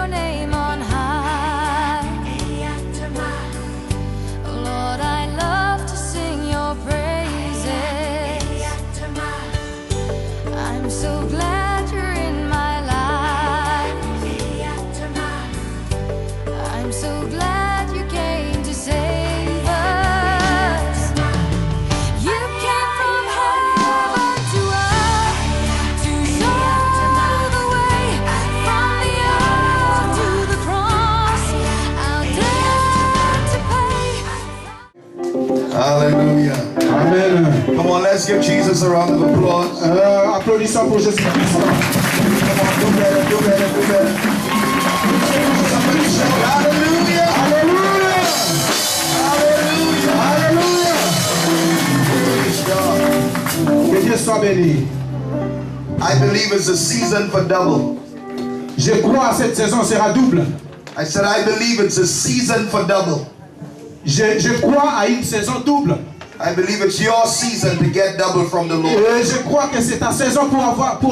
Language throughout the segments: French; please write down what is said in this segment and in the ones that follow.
your name on high. Lord, I love to sing your praises. I'm so glad you're in my life. I'm so glad you came to save us. You came from heaven to earth to show the way from the earth to the cross. I'll dare to pay. Hallelujah. Amen. Come on, let's give Jesus a round of applause. Applaudissons pour Jésus-Christ. Come on, do better, do better, do better. Somebody shout hallelujah. Alléluia. Hallelujah. Alléluia. Praise God. Que Dieu soit béni. I believe it's a season for double. Je crois que cette saison sera double. I said I believe it's a season for double. Je crois à une saison double. I believe it's your season to get double from the Lord. Et je crois que c'est ta saison pour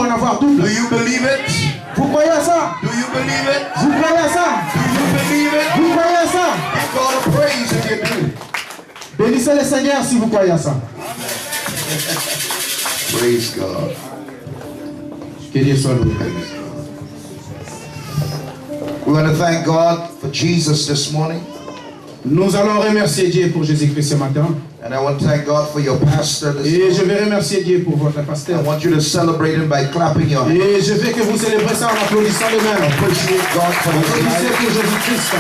en avoir double. Do you believe it? Vous croyez à ça? Do you believe it? Vous croyez à ça? Do you believe it? Vous croyez à ça? Give God a praise if you do. Bénissez le Seigneur si vous croyez à ça. Praise God. Que Dieu soit loué. We want to thank God for Jesus this morning. Nous allons remercier Dieu pour Jésus-Christ ce matin. And I want to thank God for your pastor this Et morning. je vais remercier Dieu pour votre I pasteur. want you to celebrate him by clapping your hands. Et je veux que vous célébrez ça en applaudissant les mains. Appreciate God for his Applaudissez life. pour Jésus-Christ.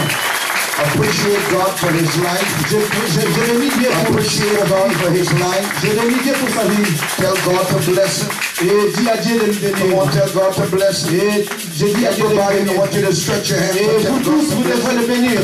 Appreciate God for his life. Je bénis Dieu pour Appreciate God for his life. Je bénis Dieu pour sa vie. Tell God to bless him. Et dis à Dieu de le Come bénir. on, tell God to bless him. Et je dis à Dieu de le Everybody, I bénir. want you to stretch your hands Et and tell vous God tous, to vous bless devrez him. le bénir.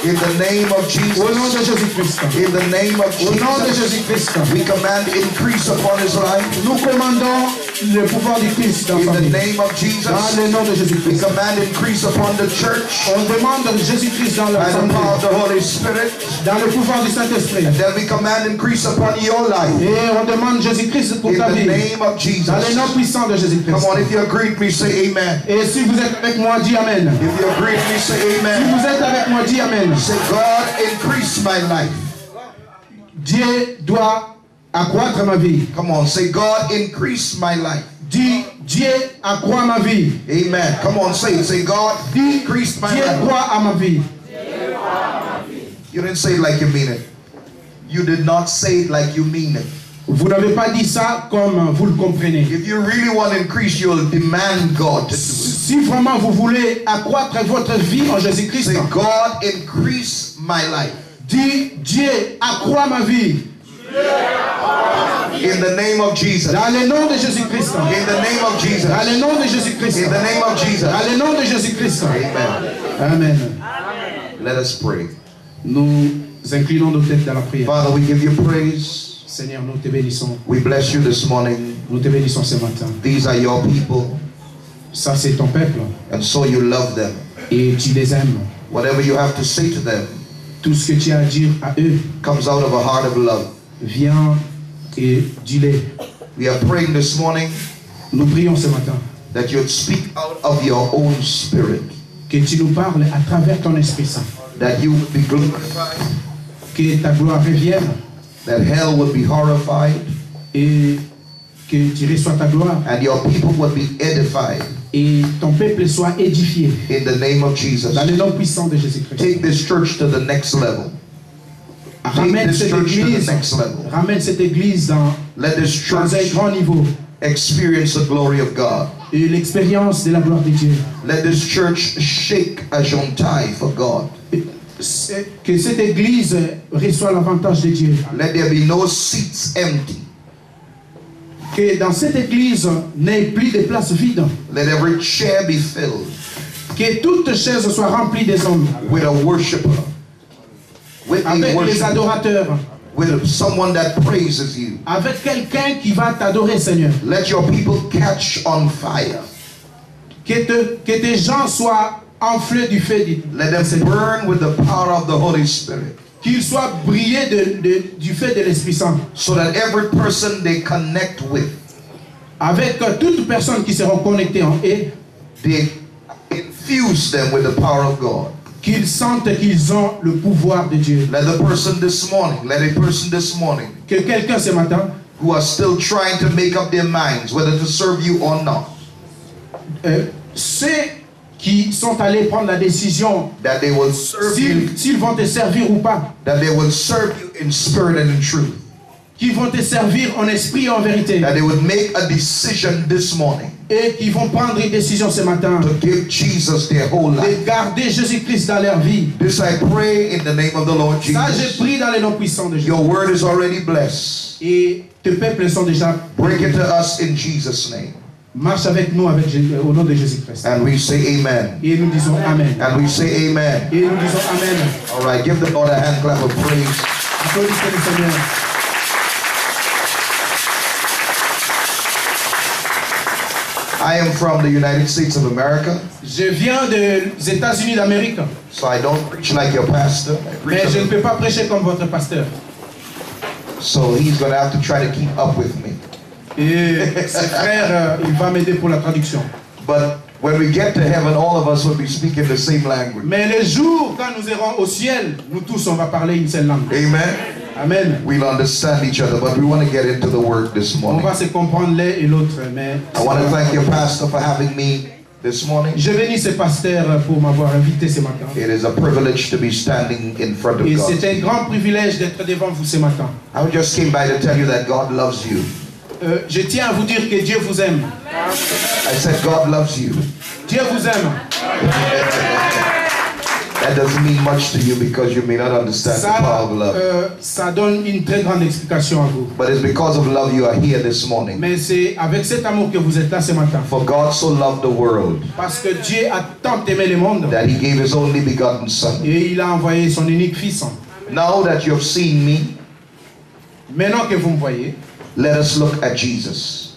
In the name of Au nom de Jesus. Jésus-Christ. In the name of Au nom de Jesus. Jésus-Christ. We command increase upon his life. Nous commandons le pouvoir du Christ dans In sa the vie. name of Dans Jesus. le nom de We Jésus-Christ. command increase upon the church. On demande Jésus-Christ dans By la the power santé. of the Holy Spirit. Dans le pouvoir du Saint-Esprit. Then we command increase upon your life. Et on demande Jésus-Christ pour In ta the vie. name of Jesus. Dans le nom puissant de Jésus-Christ. Come on, if you agree with me, say amen. Et si vous êtes avec moi, dis Amen. If you agree with me, say Si amen. vous êtes avec moi, dis Amen. Say, God, increase my life. Dieu doit accroître ma vie. Come on, say, God, increase my life. Dis, Dieu accroît ma vie. Amen. Come on, say it. Say, God, increase my Dieu life. croit à ma vie. You didn't say it like you mean it. You did not say it like you mean it. Vous n'avez pas dit ça comme vous le comprenez. If you really want to increase, you'll demand God to do it. Si vraiment vous voulez accroître votre vie en Jésus-Christ, Say, God, increase my life. dis, Dieu accroît ma vie. In the name of Jesus. Dans le nom de Jésus-Christ. In the name of Jesus. Dans le nom de Jésus-Christ. In the name of Jesus. Dans le nom de Jésus-Christ. Amen. Amen. Let us pray. Nous inclinons nos têtes dans la prière. Father, we give you praise. Seigneur, nous te bénissons. We bless you this morning. Nous te bénissons ce matin. These are your people, Ça, c'est ton peuple. and so you love them. Et tu les aimes. Whatever you have to say to them Tout ce que tu as à dire à eux, comes out of a heart of love. viens et dis-les. We are praying this morning Nous prions ce matin. that you'd speak out of your own spirit, Que tu nous parles à travers ton Esprit Saint. that you would be glorified, Que ta gloire revienne that hell would be horrified, et que tu reçois ta gloire and your people would be edified et ton peuple soit édifié. in the name of Jesus. Dans le nom puissant de Jésus-Christ. Take this church to the next level. Ramène this cette church to the église, next level. ramène cette église dans Let this un church grand niveau experience the glory of God. et l'expérience de la gloire de Dieu. Let this church shake a jontai for God. Que cette église reçoit l'avantage de Dieu. Let there be no seats empty. Que dans cette église n'ait plus de place vide. Let every chair be filled Que toute chaise soit remplie des hommes. with a worshiper, with a Avec les worshiper, adorateurs. with someone that praises you. Avec quelqu'un qui va t'adorer, Seigneur. Let your people catch on fire. Que tes gens soient enflés du feu Let them burn with the power of the Holy Spirit, qu'ils soient brillés du feu de l'Esprit Saint. so that every person they connect with, Avec toute personne qui seront connectées en eux, they are fuse them with the power of God. qu'ils sentent qu'ils ont le pouvoir de Dieu. Let a person this morning Que quelqu'un ce matin, who are still trying to make up their minds whether to serve you or not, ceux qui sont allés prendre la décision that they will serve you, s'ils vont te servir ou pas, that they will serve you in spirit and in truth, qui vont te servir en esprit et en vérité, that they would make a decision this morning et qui vont prendre une décision ce matin to give Jesus their whole life. de garder Jésus-Christ dans leur vie. This I pray in the name of the Lord Ça, je Jesus. prie dans les noms puissants de Jésus. Your word is already blessed. Et tes peuples sont déjà. Bring it to us in Jesus' name. Marche avec nous au nom de Jésus-Christ. And we say amen. Et nous disons Amen. And we say amen. Et nous disons Amen. All right, give the Lord a hand clap of praise. Applaudissez le Seigneur. I am from the United States of America, Je viens des États-Unis d'Amérique, so I don't preach like your pastor. I preach mais je ne on- peux pas prêcher comme votre pasteur. So he's going to have to try to keep up with me. Et ses frères, il va m'aider pour la traduction. But when we get to heaven, all of us will be speaking the same language. Mais le jour quand nous irons au ciel, nous tous on va parler une seule langue. Amen. Amen. We'll understand each other, but we want to get into the word this On morning. va se comprendre l'un et l'autre, mais I want to thank your pastor for having me this morning. je bénis ce pasteur pour m'avoir invité ce matin. It is a privilege to be standing in front of Et God. c'est un grand privilège d'être devant vous ce matin. I just came by to tell you that God loves you. Je tiens à vous dire que Dieu vous aime. I said God loves you. Dieu vous aime. That doesn't mean much to you because you may not understand the power of love. Ça donne une très grande explication à vous. But it's because of love you are here this morning. Mais c'est avec cet amour que vous êtes là ce matin. For God so loved the world Parce que Dieu a tant aimé le monde that he gave his only begotten son. et il a envoyé son unique fils. Now that you have seen me, Maintenant que vous me voyez, let us look at Jesus.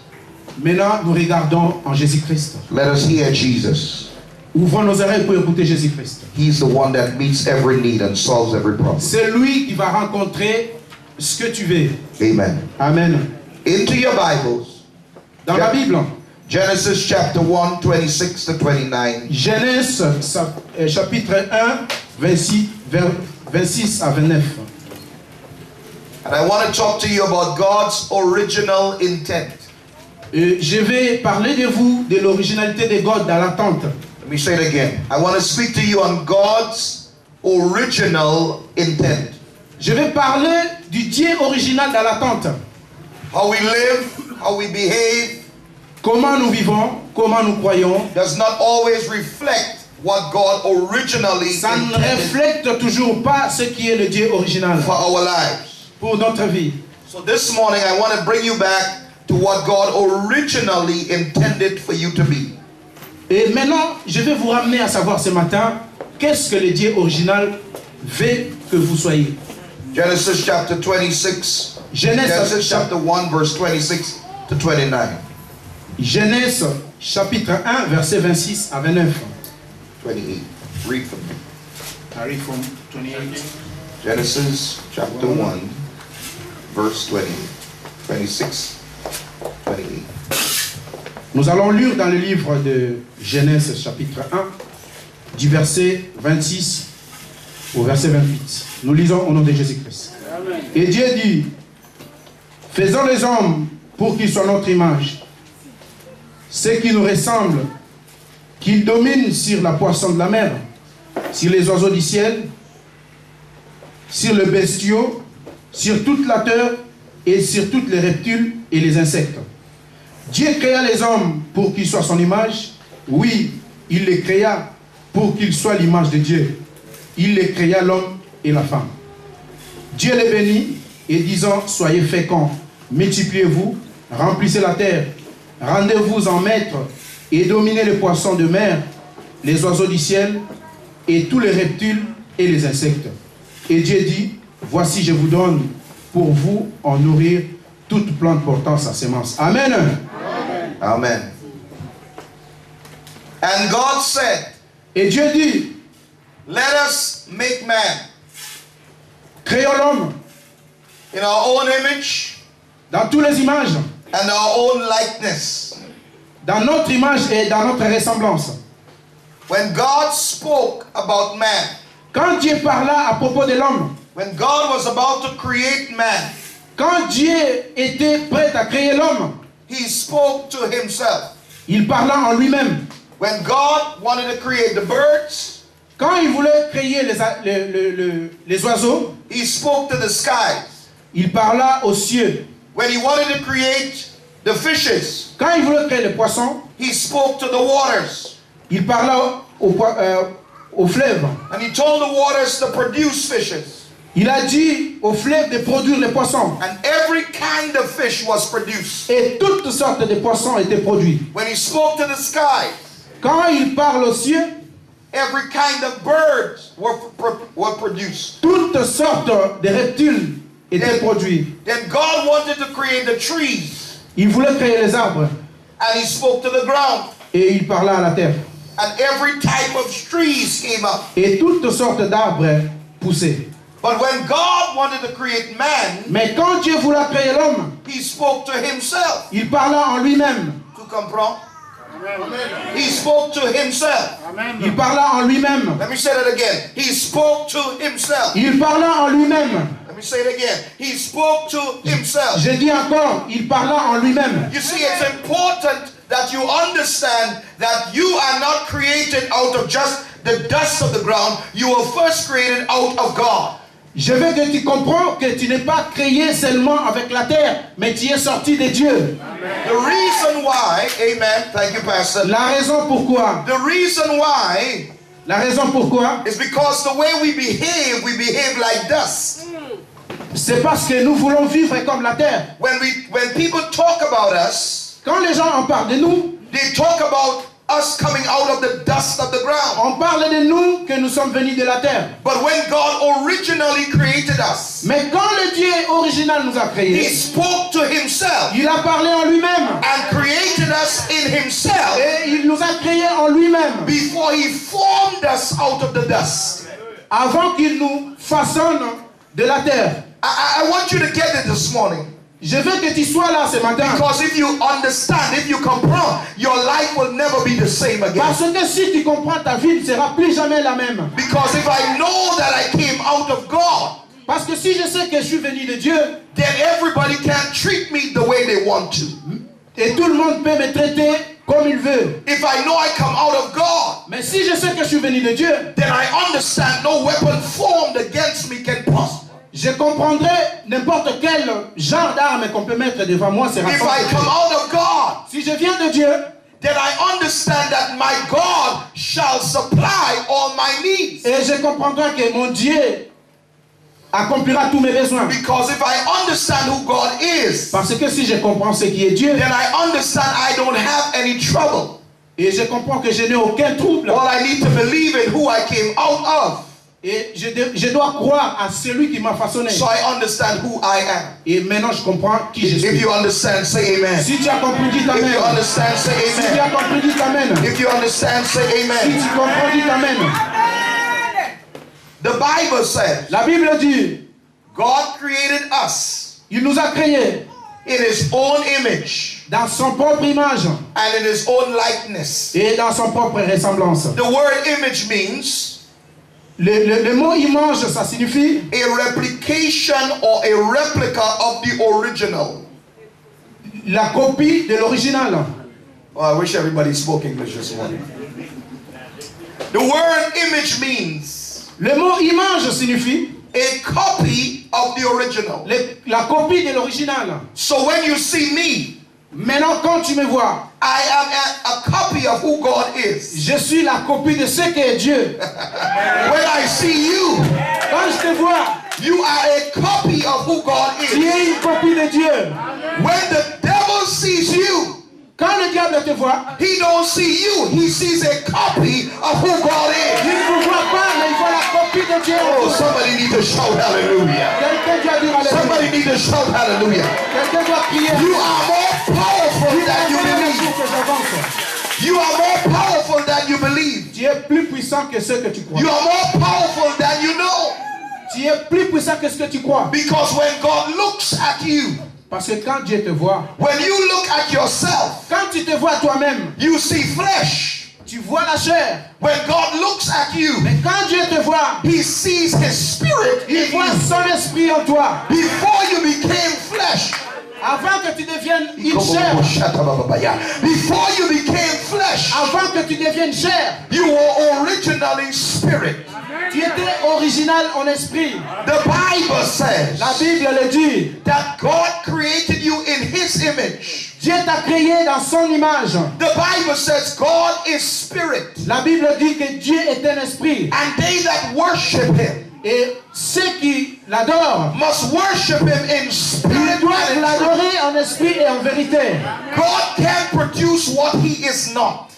maintenant nous regardons en Jésus-Christ. Let us hear Jesus. Ouvrons nos oreilles pour écouter Jésus-Christ. He's the one that meets every need and solves every problem. C'est lui qui va rencontrer ce que tu veux. Amen. Amen. Into your Bibles, Dans la Bible, Genesis chapter 1, 26 to 29. Genèse chapitre 1, 26 à 29. And I want to talk to you about God's original intent. Je vais parler de vous, de l'originalité de God dans l'attente. Let me say it again. I want to speak to you on God's original intent. Je vais parler du Dieu original dans l'attente. How we live, how we behave, Comment nous vivons, comment nous croyons, does not always reflect what God originally ça ne intended reflète toujours pas ce qui est le Dieu original for our lives. pour notre vie. So this morning I want to bring you back to what God originally intended for you to be. Et maintenant, je vais vous ramener à savoir ce matin, qu'est-ce que le Dieu original veut que vous soyez. Genesis chapter 26. Genèse Genesis chapter 1 verse 26 to 29. Genèse chapitre 1, verset 26 à 29. 28. Read from me. I read from 28. Genesis chapter 1 verse 20. 26, 28. Nous allons lire dans le livre de Genèse chapitre 1, du verset 26 au verset 28. Nous lisons au nom de Jésus-Christ. Et Dieu dit, faisons les hommes pour qu'ils soient notre image, ceux qui nous ressemblent, qu'ils dominent sur la poisson de la mer, sur les oiseaux du ciel, sur les bestiaux, sur toute la terre et sur tous les reptiles et les insectes. Dieu créa les hommes pour qu'ils soient son image. Oui, il les créa pour qu'ils soient l'image de Dieu. Il les créa l'homme et la femme. Dieu les bénit et disant, soyez féconds, multipliez-vous, remplissez la terre, rendez-vous en maître et dominez les poissons de mer, les oiseaux du ciel et tous les reptiles et les insectes. Et Dieu dit, voici je vous donne pour vous en nourrir toute plante portant sa sémence. Amen. Amen. And God said, Et Dieu dit, let us make man créons l'homme in our own image dans toutes les images, and our own likeness. dans notre image et dans notre ressemblance. When God spoke about man, quand Dieu parla à propos de l'homme, when God was about to create man, quand Dieu était prêt à créer l'homme, he spoke to himself. il parla en lui-même. When God wanted to create the birds, Quand il voulait créer les oiseaux, he spoke to the skies. il parla aux cieux. When he wanted to create the fishes, Quand il voulait créer les poissons, he spoke to the waters. il parla aux fleuves. And he told the waters to produce fishes. Il a dit aux fleuves de produire les poissons. And every kind of fish was produced. Et toutes sortes de poissons étaient produits. When he spoke to the skies, Quand il parle aux cieux, every kind of birds were produced. toutes sortes de reptiles étaient produits. Then God wanted to create the trees. Il voulait créer les arbres. And he spoke to the ground. Et il parla à la terre. And every type of trees came up. Et toutes sortes d'arbres poussaient. But when God wanted to create man, Mais quand Dieu voulait créer l'homme, he spoke to himself. il parla en lui-même. Tu comprends? He spoke to himself. Il parla en lui-même. Let me say that again. He spoke to himself. Il parla en lui-même. Let me say it again. He spoke to himself. Je dis encore, il parla en lui-même. You see, it's important that you understand that you are not created out of just the dust of the ground. You were first created out of God. Je veux que tu comprends que tu n'es pas créé seulement avec la terre, mais tu es sorti de Dieu. The reason why, amen, thank you, Pastor. La raison pourquoi, The reason why is is because the way we behave like dust. c'est parce que nous voulons vivre comme la terre. When people talk about us, Quand les gens en parlent de nous, they talk about us coming out of the dust of the ground. on parle de nous que nous sommes venus de la terre. But when God originally created us, Mais quand le Dieu original nous a He créés, spoke to Himself il a parlé en lui-même. and created us in Himself Et il nous a créés en lui-même. before He formed us out of the dust. Avant qu'il nous façonne de la terre. I want you to get it this morning. Je veux que tu sois là ce matin. Because if you understand, if you comprehend, your life will never be the same again. Parce que si tu comprends, ta vie ne sera plus jamais la même. Because if I know that I came out of God, Parce que si je sais que je suis venu de Dieu, then everybody can treat me the way they want to. et tout le monde peut me traiter comme il veut. If I know I come out of God, Mais si je sais que je suis venu de Dieu, then I understand no weapon formed against me can prosper. je comprendrai n'importe quel genre d'arme qu'on peut mettre devant moi sera If I contre. come out of God, Si je viens de Dieu, then I understand that my God shall supply all my needs. et je comprendrai que mon Dieu accomplira tous mes besoins. Because if I understand who God is, Parce que si je comprends ce qui est Dieu, then I understand I don't have any trouble. et je comprends que je n'ai aucun trouble, All I need to believe in who I came out of, et je dois croire à celui qui m'a façonné. so I understand who I am. Et maintenant je comprends qui je If suis. you understand, say amen. Si tu as compris, dis If amen. you understand, say Si tu amen. as compris, dis amen. If you understand, say Si amen. tu comprends, dis amen. The Bible says La Bible dit, God created us il nous a créés in His own image dans son propre image and in His own likeness. et dans son propre ressemblance. The word image means Le mot image, ça signifie a replication or a replica of the original. la copie de l'original. Oh, I wish everybody spoke English this morning. The word image means Le mot image signifie a copy of the original. la copie de l'original. So when you see me, Maintenant, quand tu me vois, I am a copy of who God is. je suis la copie de ce qu'est Dieu. When I see you, Quand je te vois, you are a copy of who God tu is. es une copie de Dieu. When the devil sees you, Quand le diable te voit, he don't see you. He sees a copy of who God il is. ne vous voit pas, mais il voit la copie de Dieu. Oh, somebody need to shout hallelujah. Quelqu'un doit dire alléluia. Somebody need to shout hallelujah. Quelqu'un doit crier. You are more powerful than you believe. Que j'avance. You are more powerful than you believe. Tu es plus puissant que ce que tu crois. You are more powerful than you know. Tu es plus puissant que ce que tu crois. Because when God looks at you, Parce que quand Dieu te voit, when you look at yourself, quand tu te vois toi-même, you see flesh. tu vois la chair. When God looks at you, Mais quand Dieu te voit, He sees His Spirit il in voit you. son esprit en toi. Before you became flesh, Avant que tu deviennes une chair, before you became flesh, avant que tu deviennes chair, you were originally spirit. tu étais original en esprit. The Bible says La Bible le dit. that God created you in His image. Dieu t'a créé dans son image. The Bible says God is spirit, La Bible dit que Dieu est un esprit. and they that worship Him Et ceux qui l'adorent, must worship Him in ils spirit doivent and in truth. l'adorer en esprit et en vérité. God can produce what He is not.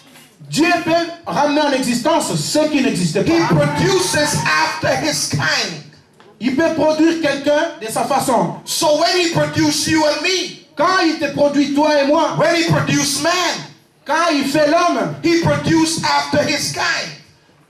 Dieu peut ramener en existence ce qui n'existe He pas. produces after His kind. Il peut produire quelqu'un de sa façon. So when He produced you and me, Quand il te produit toi et moi, when He produced man, quand il fait l'homme, He produced after His kind.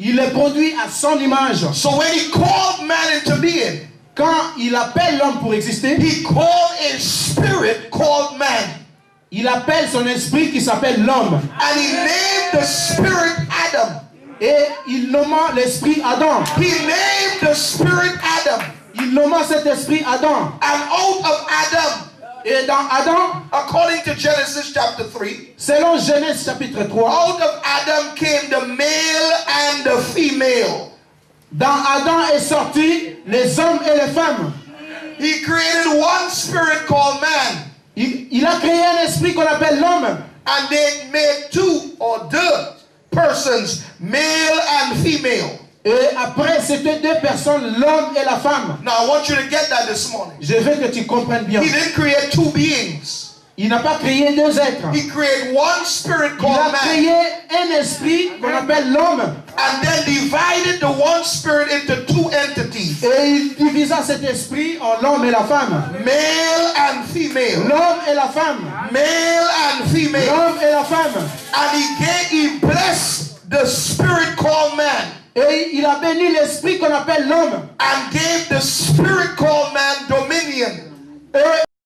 il le produit à son image. So when He called man into being, Quand il appelle l'homme pour exister, He called a spirit called man. il appelle son esprit qui s'appelle l'homme. And He named the spirit Adam. Et il nomma l'esprit Adam. He named the spirit Adam. Il nomma cet esprit Adam. And out of Adam, Et dans Adam, according to Genesis chapter 3, selon Genèse chapitre 3, out of Adam came the male and the female. dans Adam est sorti les hommes et les femmes. He created one spirit called man. Il a créé un esprit qu'on appelle l'homme. And they made two or deux persons, male and female. Et après, c'était deux personnes, l'homme et la femme. Now I want you to get that this morning. Je veux que tu comprennes bien. He didn't create two beings. Il n'a pas créé deux êtres. He created one spirit Il called a man. créé un esprit qu'on appelle l'homme. And then divided the one spirit into two entities, Et il divisa cet esprit en l'homme et la femme. male and female. L'homme et la femme. Male and female. L'homme et la femme. And he blessed the spirit called man. Et il a béni l'esprit qu'on appelle l'homme. And gave the spirit called man dominion. Et